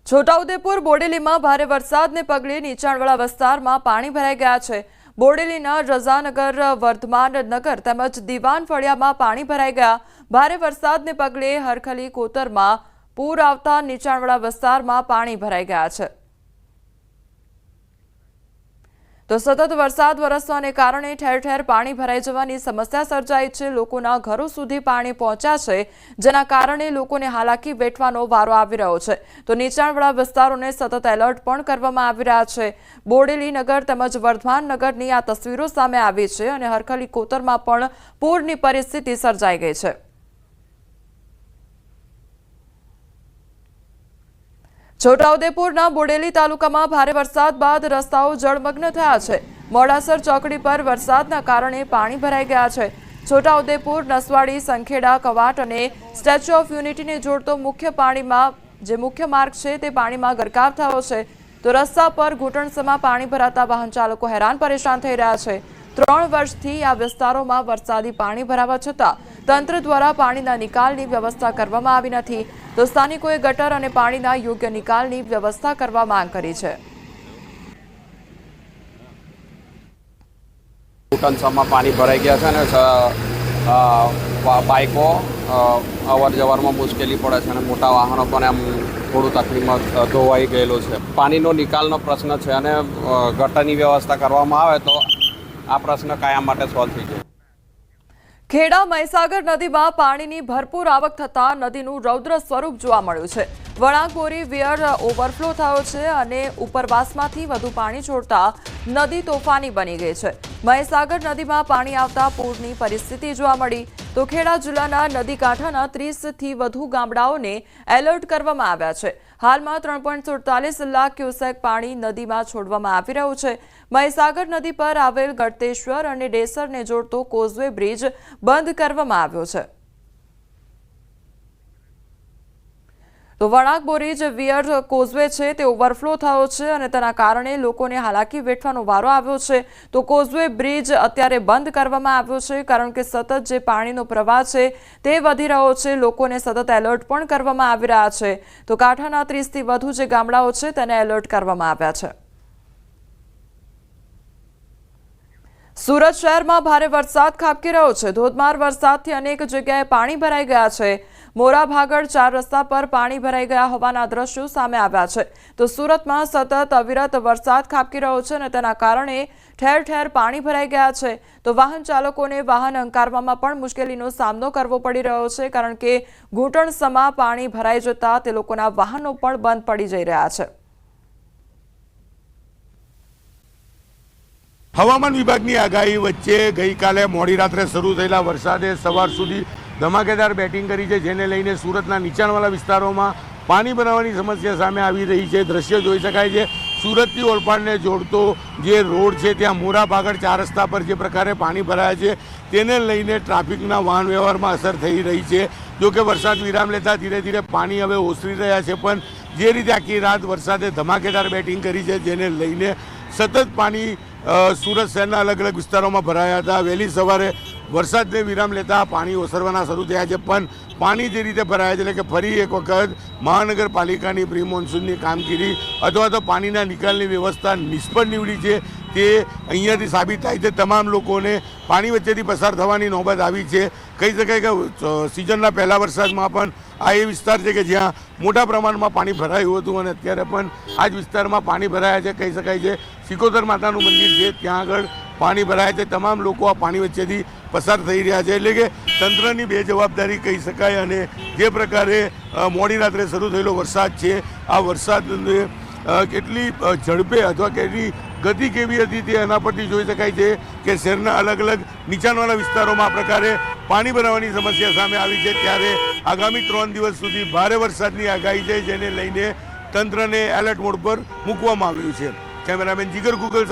છોટાઉદેપુર બોડેલીમાં ભારે વરસાદને પગલે નીચાણવાળા વિસ્તારમાં પાણી ભરાઈ ગયા છે। બોડેલીના રઝાનગર, વર્ધમાન નગર તેમજ દીવાન ફળિયામાં પાણી ભરાઈ ગયા। ભારે વરસાદને પગલે હરખલી કોતરમાં પૂર આવતા નીચાણવાળા વિસ્તારમાં પાણી ભરાઈ ગયા છે। તો સતત વરસાદ વરસવાને કારણે ઠેર ઠેર પાણી ભરાઈ જવાની સમસ્યા સર્જાઈ છે। લોકોના ઘરો સુધી પાણી પહોંચ્યા છે, જેના કારણે લોકોને હાલાકી વેઠવાનો વારો આવી રહ્યો છે। તો નીચાણવાળા વિસ્તારોને સતત એલર્ટ પણ કરવામાં આવી રહ્યા છે। બોડેલી નગર તેમજ વર્ધમાન નગરની આ તસવીરો સામે આવી છે અને હરખલી કોતરમાં પણ પૂરની પરિસ્થિતિ સર્જાઈ ગઈ છે। છોટાઉદેપુરના બોડેલી તાલુકામાં ભારે વરસાદ બાદ રસ્તાઓ જળમગ્ન થયા છે। મોડાસર ચોકડી પર વરસાદના કારણે પાણી ભરાઈ ગયા છે। છોટાઉદેપુર, નસવાડી, સંખેડા, કવાટ અને સ્ટેચ્યુ ઓફ યુનિટીને જોડતો મુખ્ય માર્ગ છે તે પાણીમાં ગરકાવ થયો છે। તો રસ્તા પર ઘૂંટણસમાં પાણી ભરાતા વાહન ચાલકો હેરાન પરેશાન થઈ રહ્યા છે। 3 વર્ષથી આ વિસ્તારોમાં વરસાદી પાણી ભરાવા છતાં તંત્ર દ્વારા પાણીના નિકાલની વ્યવસ્થા કરવામાં આવી નથી। તો સ્થાનિકોએ ગટર અને પાણીના યોગ્ય નિકાલની વ્યવસ્થા કરવા માંગ કરી છે। ઘૂંટણસમાં પાણી ભરાઈ ગયા છે અને બાઇકો અવર જવરમાં મુશ્કેલી પડે છે અને મોટા વાહનો પણ એમ થોડું તકલીફમાં ધોવાઈ ગયેલો છે। પાણીનો નિકાલનો પ્રશ્ન છે અને ગટરની વ્યવસ્થા કરવામાં આવે તો આ પ્રશ્ન કાયમ માટે સોલ્વ થઈ જાય। ખેડા મહીસાગર નદીમાં પાણીની ભરપૂર આવક થતા નદીનું રૌદ્ર સ્વરૂપ જોવા મળ્યું છે। વણાકબોરી વિયર ઓવરફ્લો થયો છે અને ઉપરવાસમાંથી વધુ પાણી છોડતા નદી તોફાની બની ગઈ છે। મહીસાગર નદીમાં પાણી આવતા પૂરની પરિસ્થિતિ જોવા મળી। તો ખેડા જિલ્લાના નદી કાંઠાના 30થી વધુ ગામડાઓને એલર્ટ કરવામાં આવ્યા છે। હાલમાં 3.47 લાખ ક્યુસેક પાણી નદીમાં છોડવામાં આવી રહ્યું છે। મહીસાગર નદી પર આવેલ ગળતેશ્વર અને ડેસરને જોડતો કોઝવે બ્રિજ બંધ કરવામાં આવ્યો છે। તો વણાકબોરી જે વિયર કોઝવે છે તે ઓવરફ્લો થયો છે અને તેના કારણે લોકોને હાલાકી વેઠવાનો વારો આવ્યો છે। તો કોઝવે બ્રિજ અત્યારે બંધ કરવામાં આવ્યો છે, કારણ કે સતત જે પાણીનો પ્રવાહ છે તે વધી રહ્યો છે। લોકોને સતત એલર્ટ પણ કરવામાં આવી રહ્યા છે। તો કાંઠાના 30થી વધુ જે ગામડાઓ છે તેને એલર્ટ કરવામાં આવ્યા છે। સુરત શહેરમાં ભારે વરસાદ ખાબકી રહ્યો છે। ધોધમાર વરસાદથી અનેક જગ્યાએ પાણી ભરાઈ ગયા છે। મોરા ભાગળ 4 રસ્તા પર પાણી ભરાઈ ગયા હોવાના દ્રશ્યો સામે આવ્યા છે। તો સુરતમાં સતત અવિરત વરસાદ ખાબકી રહ્યો છે અને તેના કારણે ઠેર ઠેર પાણી ભરાઈ ગયા છે। તો વાહન ચાલકોને વાહન હંકારવામાં પણ મુશ્કેલીનો સામનો કરવો પડી રહ્યો છે, કારણ કે ઘૂંટણસમાં પાણી ભરાઈ જતા તે લોકોના વાહનો પણ બંધ પડી જઈ રહ્યા છે। હવામાન વિભાગની આગાહી વચ્ચે ગઈકાલે મોડી રાત્રે શરૂ થયેલા વરસાદે સવાર સુધી ધમાકેદાર બેટિંગ કરી છે, જેને લઈને સુરતના નીચાણવાળા વિસ્તારોમાં પાણી ભરાવાની સમસ્યા સામે આવી રહી છે। દ્રશ્ય જોઈ શકાય છે, સુરતથી ઓલપાડને જોડતો જે રોડ છે ત્યાં મોરા ભાગળ 4 રસ્તા પર જે પ્રકારે પાણી ભરાયા છે તેને લઈને ટ્રાફિકના વાહન વ્યવહારમાં અસર થઈ રહી છે। જો કે વરસાદ વિરામ લેતા ધીરે ધીરે પાણી હવે ઓસરી રહ્યા છે, પણ જે રીતે આખી રાત વરસાદે ધમાકેદાર બેટિંગ કરી છે જેને લઈને સતત પાણી સુરત શહેરના અલગ અલગ વિસ્તારોમાં ભરાયા હતા। વહેલી સવારે વરસાદને વિરામ લેતા પાણી ઓસરવાના શરૂ થયા છે, પણ પાણી જે રીતે ભરાયા છે એટલે કે ફરી એક વખત મહાનગરપાલિકાની પ્રી મોન્સૂનની કામગીરી અથવા તો પાણીના નિકાલની વ્યવસ્થા નિષ્ફળ નીવડી છે તે અહીંયાથી સાબિત થાય છે। તમામ લોકોને પાણી વચ્ચેથી પસાર થવાની નોબત આવી છે। કહી શકાય કે સિઝનના પહેલા વરસાદમાં પણ આ એ વિસ્તાર છે કે જ્યાં મોટા પ્રમાણમાં પાણી ભરાયું હતું અને અત્યારે પણ આ જ વિસ્તારમાં પાણી ભરાયા છે। કહી શકાય છે સિકોતર માતાનું મંદિર છે ત્યાં આગળ પાણી ભરાયા છે। તમામ લોકો આ પાણી વચ્ચેથી પસાર થઈ રહ્યા છે, એટલે કે તંત્રની બેજવાબદારી કહી શકાય। અને જે પ્રકારે મોડી રાત્રે શરૂ થયેલો વરસાદ છે આ વરસાદને કેટલી ઝડપે અથવા કેટલી ગતિ કેવી હતી તે એના પરથી જોઈ શકાય છે કે શહેરના અલગ અલગ નીચાણવાળા વિસ્તારોમાં આ પ્રકારે પાણી ભરાવાની સમસ્યા સામે આવી છે। ત્યારે આગામી 3 દિવસ સુધી ભારે વરસાદની આગાહી છે, જેને લઈને તંત્રને એલર્ટ મોડ પર મૂકવામાં આવ્યું છે। કેમેરામેન જીગર ગુગલ